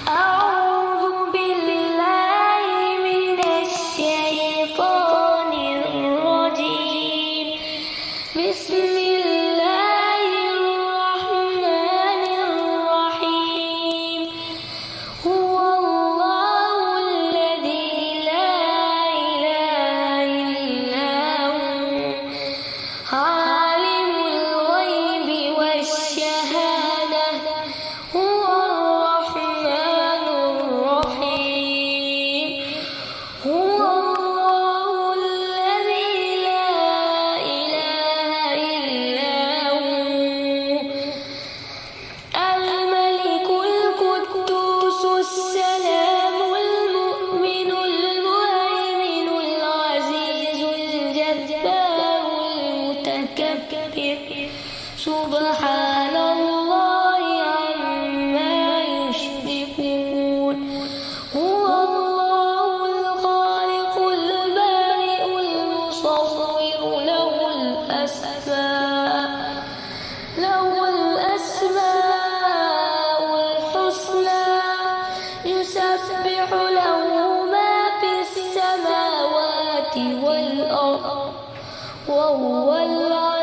أعوذ بالله من الشيطان الرجيم. بسم الله الرحمن الرحيم. هو الله الذي لا إله إلا هو عالم الغيب والشهادة هو الرحمن الرحيم. هو الله الذي لا إله إلا هو الملك القدوس السلام المؤمن المهيمن العزيز الجبار المتكبر سبحان الله عما يشركون. هو الله الخالق البارئ المصور له الأسماء الحسنى يسبح له ما في السماوات والأرض وهو العزيز